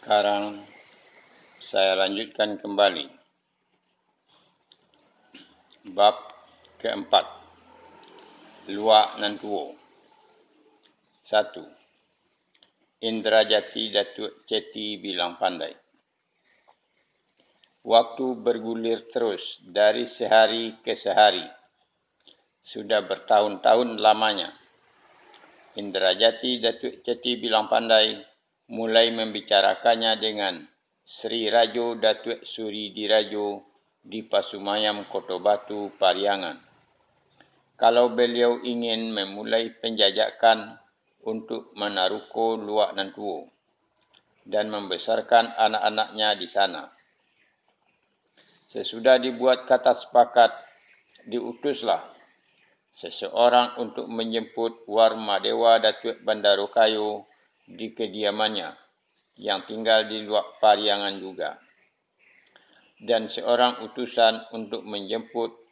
Sekarang saya lanjutkan kembali. Bab keempat. Luak nan tuo. 1. Indrajati Datuk Ceti bilang pandai. Waktu bergulir terus dari sehari ke sehari. Sudah bertahun-tahun lamanya. Indrajati Datuk Ceti bilang pandai mulai membicarakannya dengan Sri Rajo Datuk Suri Dirajo di Pasumayam Kota Batu, Pariangan. Kalau beliau ingin memulai penjajakan untuk menaruko Luak nan tuo dan membesarkan anak-anaknya di sana. Sesudah dibuat kata sepakat, diutuslah seseorang untuk menjemput Warmadewa Datuk Bandarokayo di kediamannya yang tinggal di Luak Pariangan juga. Dan seorang utusan untuk menjemput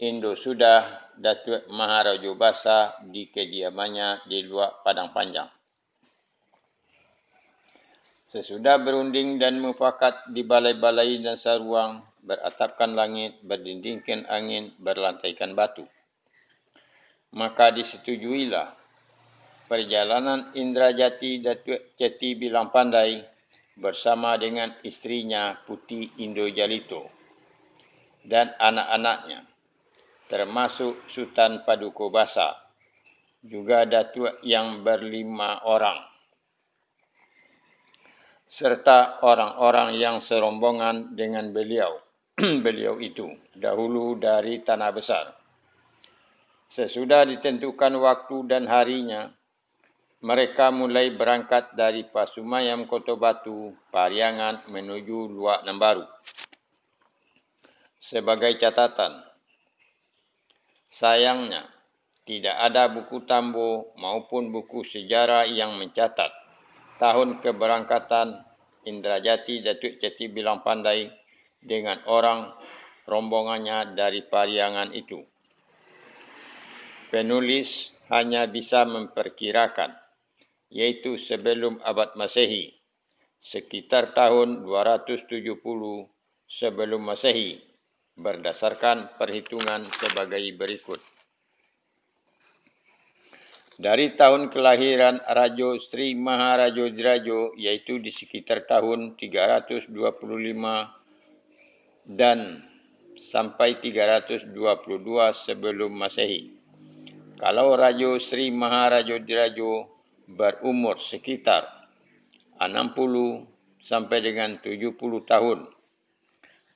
Indosudah Datuk Maharajo Basa di kediamannya di Luak Padang Panjang. Sesudah berunding dan mufakat di balai-balai dan saruang, beratapkan langit, berdindingkan angin, berlantaikan batu, maka disetujuilah perjalanan Indrajati Datuk Ceti bilang pandai bersama dengan istrinya Puti Indojalito dan anak-anaknya, termasuk Sultan Paduka Basa, juga datuk yang berlima orang, serta orang-orang yang serombongan dengan beliau itu dahulu dari Tanah Besar. Sesudah ditentukan waktu dan harinya, mereka mulai berangkat dari Pasumayam Kota Batu, Pariangan menuju Luak nan baru. Sebagai catatan, sayangnya tidak ada buku tambo maupun buku sejarah yang mencatat tahun keberangkatan Indrajati Datuk Ceti bilang pandai dengan orang rombongannya dari Pariangan itu. Penulis hanya bisa memperkirakan, yaitu sebelum abad Masehi, sekitar tahun 270 sebelum Masehi, berdasarkan perhitungan sebagai berikut. Dari tahun kelahiran Rajo Sri Maharajo Dirajo, yaitu di sekitar tahun 325 dan sampai 322 sebelum Masehi. Kalau Rajo Sri Maharajo Dirajo berumur sekitar 60 sampai dengan 70 tahun,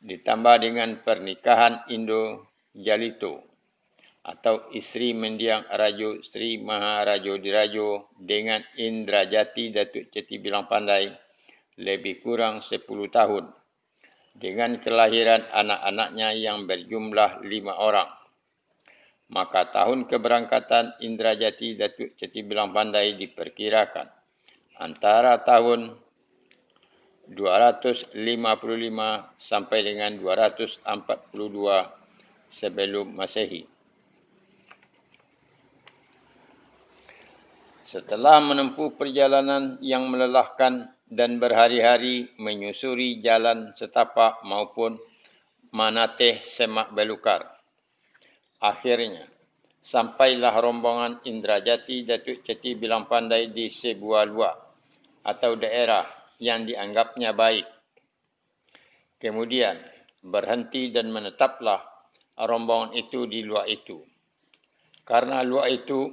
ditambah dengan pernikahan Indojalito atau isteri mendiang Rajo Sri Maharajo Dirajo dengan Indrajati Datuk Ceti bilang pandai lebih kurang 10 tahun, dengan kelahiran anak-anaknya yang berjumlah 5 orang. Maka tahun keberangkatan Indrajati Datuk Ceti bilang pandai diperkirakan antara tahun 255 sampai dengan 242 sebelum Masehi. Setelah menempuh perjalanan yang melelahkan dan berhari-hari menyusuri jalan setapak maupun manateh semak belukar, akhirnya sampailah rombongan Indrajati Datuk Ceti bilang pandai di sebuah luak atau daerah yang dianggapnya baik. Kemudian berhenti dan menetaplah rombongan itu di luak itu. Karena luak itu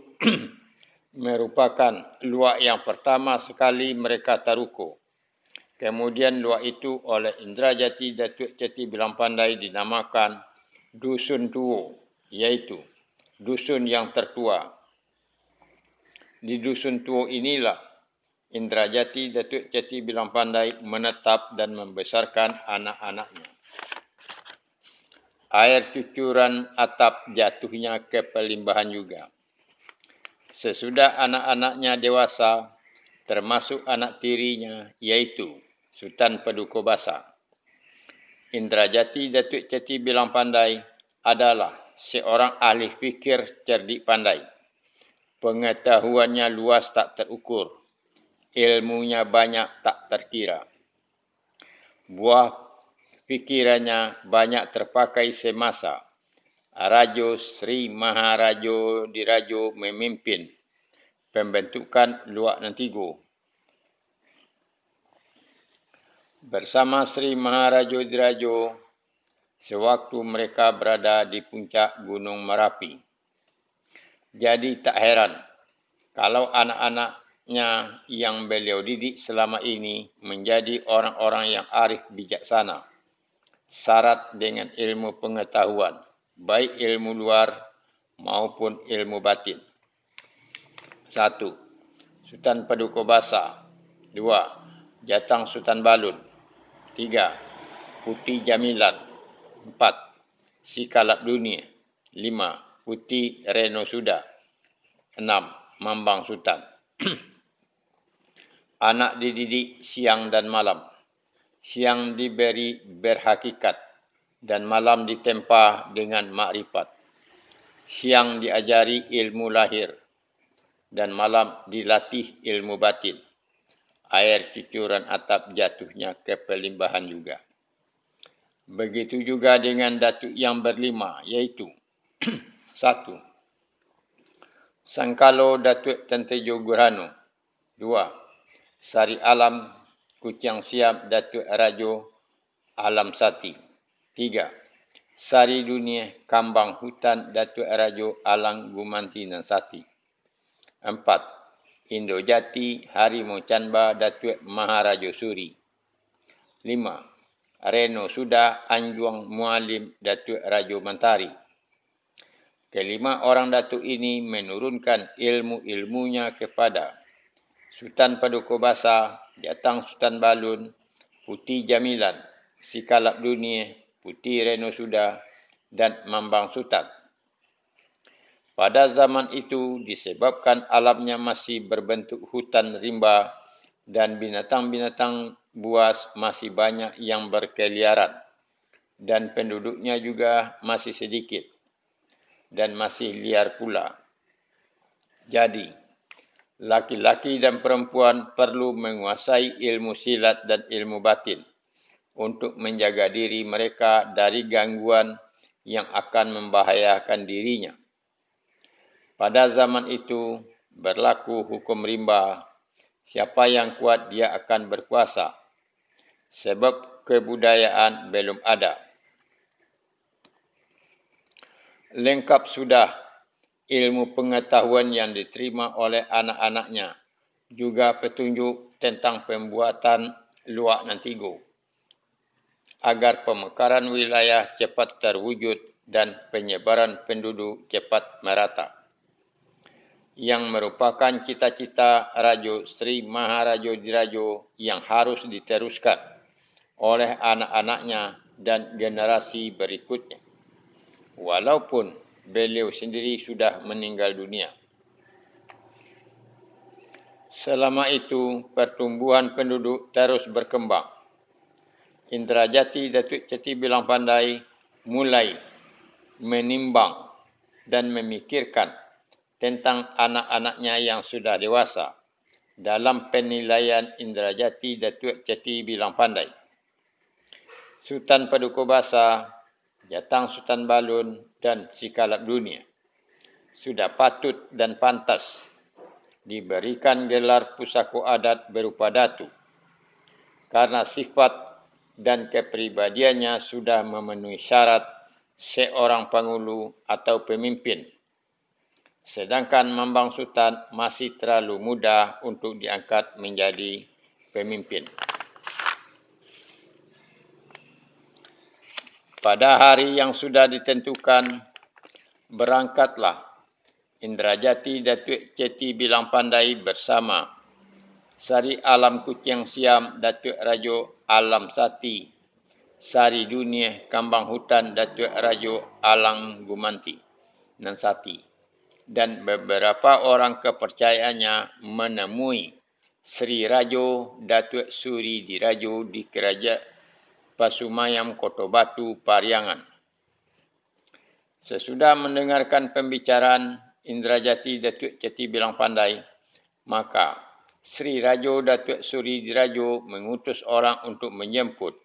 merupakan luak yang pertama sekali mereka taruko. Kemudian luak itu oleh Indrajati Datuk Ceti bilang pandai dinamakan Dusun Tuo, yaitu dusun yang tertua. Di Dusun Tuo inilah Indrajati Datuk Ceti bilang pandai menetap dan membesarkan anak-anaknya. Air cucuran atap jatuhnya ke pelimbahan juga. Sesudah anak-anaknya dewasa, termasuk anak tirinya, yaitu Sultan Paduka Basa, Indrajati Datuk Ceti bilang pandai adalah seorang ahli fikir cerdik pandai. Pengetahuannya luas tak terukur, ilmunya banyak tak terkira. Buah fikirannya banyak terpakai semasa Rajo Sri Maharajo Dirajo memimpin pembentukan Luak Nantigo. Bersama Sri Maharajo Dirajo sewaktu mereka berada di puncak Gunung Merapi. Jadi tak heran kalau anak-anaknya yang beliau didik selama ini menjadi orang-orang yang arif bijaksana, syarat dengan ilmu pengetahuan, baik ilmu luar maupun ilmu batin. 1. Sultan Paduka Basa. 2. Jatang Sultan Balun. 3. Putih Jamilan. 4. Sikalap Dunia. 5. Putih Reno Suda. 6. Mambang Sultan. Anak dididik siang dan malam. Siang diberi berhakikat dan malam ditempa dengan makrifat. Siang diajari ilmu lahir dan malam dilatih ilmu batin. Air cucuran atap jatuhnya ke pelimbahan juga. Begitu juga dengan datuk yang berlima, iaitu 1. Sangkalo Datuk Tentejo Gurhanu. 2. Sari Alam Kuching Siam Datuk Rajo Alam Sati. 3. Sari Dunia Kambang Hutan Datuk Rajo Alang Gumanti dan Sati. 4. Indo Jati Harimau Canba Datuk Maharajo Suri. 5. Reno Suda Anjuang Mualim Datuk Rajo Mantari. Kelima orang datuk ini menurunkan ilmu-ilmunya kepada Sultan Paduka Basa, Jatang Sultan Balun, Putih Jamilan, Sikalap Dunia, Putih Reno Suda, dan Mambang Sultan. Pada zaman itu disebabkan alamnya masih berbentuk hutan rimba dan binatang-binatang buas masih banyak yang berkeliaran dan penduduknya juga masih sedikit dan masih liar pula. Jadi, laki-laki dan perempuan perlu menguasai ilmu silat dan ilmu batin untuk menjaga diri mereka dari gangguan yang akan membahayakan dirinya. Pada zaman itu berlaku hukum rimba, siapa yang kuat dia akan berkuasa, sebab kebudayaan belum ada. Lengkap sudah ilmu pengetahuan yang diterima oleh anak-anaknya, juga petunjuk tentang pembuatan Luak Nantigo, agar pemekaran wilayah cepat terwujud dan penyebaran penduduk cepat merata. Yang merupakan cita-cita Rajo Sri Maharajo Dirajo yang harus diteruskan oleh anak-anaknya dan generasi berikutnya. Walaupun beliau sendiri sudah meninggal dunia. Selama itu, pertumbuhan penduduk terus berkembang. Indrajati Datuk Ceti Bilang Pandai mulai menimbang dan memikirkan tentang anak-anaknya yang sudah dewasa dalam penilaian Indrajati Datuk Ceti Bilang Pandai. Sultan Paduka Basa, Jatang Sultan Balun dan Sikalap Dunia sudah patut dan pantas diberikan gelar pusaka adat berupa datu karena sifat dan kepribadiannya sudah memenuhi syarat seorang pangulu atau pemimpin. Sedangkan Mambang Sultan masih terlalu muda untuk diangkat menjadi pemimpin. Pada hari yang sudah ditentukan, berangkatlah Indrajati Datuk Ceti Bilang Pandai bersama Sari Alam Kuching Siam Datuk Rajo Alam Sati, Sari Dunia Kambang Hutan Datuk Rajo Alang Gumanti dan Sati, dan beberapa orang kepercayaannya menemui Sri Rajo Datuk Suri Dirajo di Kerajaan Pasumayam Kota Batu, Pariangan. Sesudah mendengarkan pembicaraan Indrajati Datuk Ceti Bilang Pandai, maka Sri Rajo Datuk Suri Dirajo mengutus orang untuk menjemput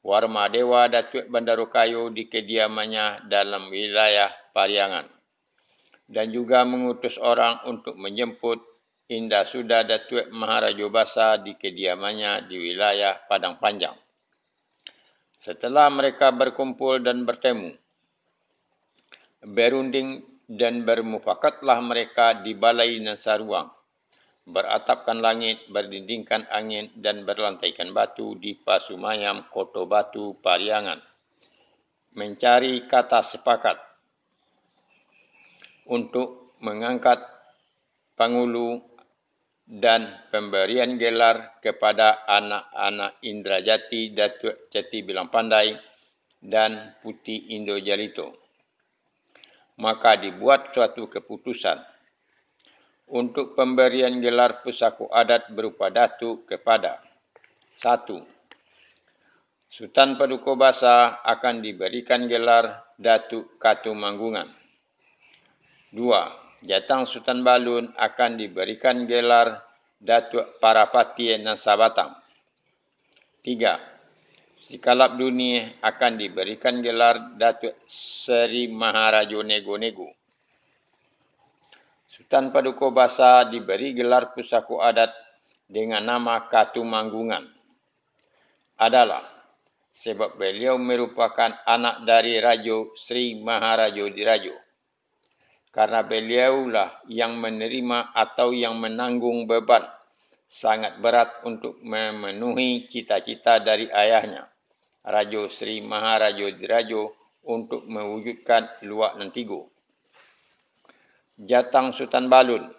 Warma Dewa Datuk Bandarukayu di kediamannya dalam wilayah Pariangan. Dan juga mengutus orang untuk menjemput Indah Suda Datuk Maharaja Basa di kediamannya di wilayah Padang Panjang. Setelah mereka berkumpul dan bertemu, berunding dan bermufakatlah mereka di Balai Nasaruang, beratapkan langit, berdindingkan angin dan berlantaikan batu di Pasumayam Koto Batu Pariangan, mencari kata sepakat untuk mengangkat pangulu dan pemberian gelar kepada anak-anak Indrajati Datuk Ceti Bilang Pandai dan Putih Indo Jalito. Maka dibuat suatu keputusan untuk pemberian gelar pusako adat berupa datuk kepada 1. Sultan Paduka Basa akan diberikan gelar Datuk Katumanggungan. 2. Jatang Sultan Balun akan diberikan gelar Datuk Parapati Nasabatang. 3. Sikalap Dunia akan diberikan gelar Datuk Seri Maharaja Nego-Nego. Sultan Paduka Basa diberi gelar pusako adat dengan nama Katumanggungan adalah sebab beliau merupakan anak dari Raja Sri Maharaja Diraja. Karena beliaulah yang menerima atau yang menanggung beban sangat berat untuk memenuhi cita-cita dari ayahnya, Raja Sri Maharaja Diraja, untuk mewujudkan Luak Nantigo. Jatang Sultan Balun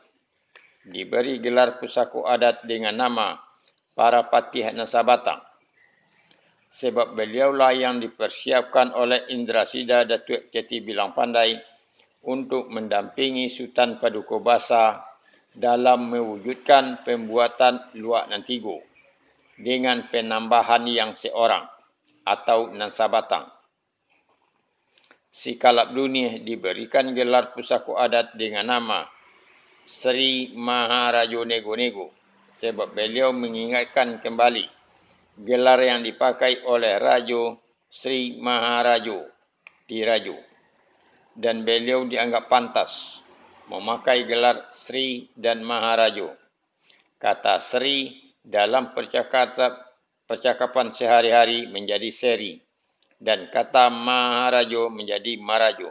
diberi gelar pusako adat dengan nama Parapati Nasabatang, sebab beliaulah yang dipersiapkan oleh Indrasida Datuk Ceti Bilang Pandai untuk mendampingi Sultan Paduka Basa dalam mewujudkan pembuatan Luak Nantigo dengan penambahan yang seorang atau Nasabatang. Sikalap Dunia diberikan gelar pusako adat dengan nama Sri Maharaja Nego-Nego sebab beliau mengingatkan kembali gelar yang dipakai oleh Raja Sri Maharaja Diraja. Dan beliau dianggap pantas memakai gelar Sri dan Maharaja. Kata Sri dalam percakapan sehari-hari menjadi Seri dan kata Maharaja menjadi Maraja.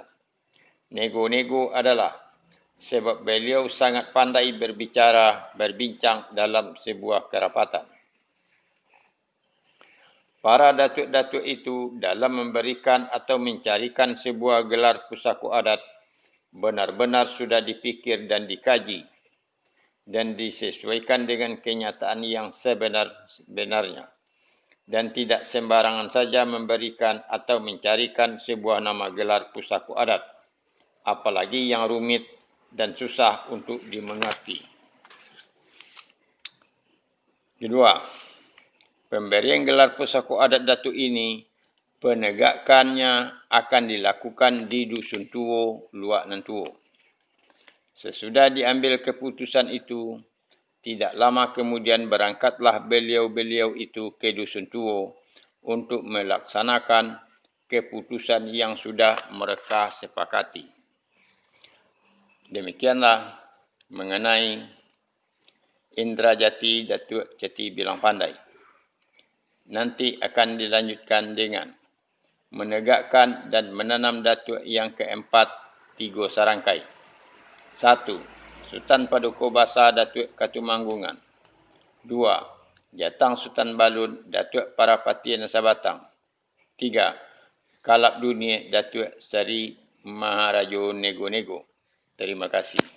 Nego-nego adalah sebab beliau sangat pandai berbincang dalam sebuah kerapatan. Para datuk-datuk itu dalam memberikan atau mencarikan sebuah gelar pusako adat benar-benar sudah dipikir dan dikaji dan disesuaikan dengan kenyataan yang sebenar-benarnya dan tidak sembarangan saja memberikan atau mencarikan sebuah nama gelar pusako adat, apalagi yang rumit dan susah untuk dimengerti. Kedua, pemberian gelar pusako adat datuk ini, penegakannya akan dilakukan di Dusun Tuo, Luak Nantuo. Sesudah diambil keputusan itu, tidak lama kemudian berangkatlah beliau-beliau itu ke Dusun Tuo untuk melaksanakan keputusan yang sudah mereka sepakati. Demikianlah mengenai Indrajati Datuk Ceti Bilang Pandai. Nanti akan dilanjutkan dengan menegakkan dan menanam datuk yang keempat 3 sarangkai. 1. Sultan Paduka Basa Datuk Katumanggungan. 2. Jatang Sultan Balun Datuk Parapati Nasabatang. 3. Kalap Dunia Datuk Seri Maharaja Nego-Nego. Terima kasih.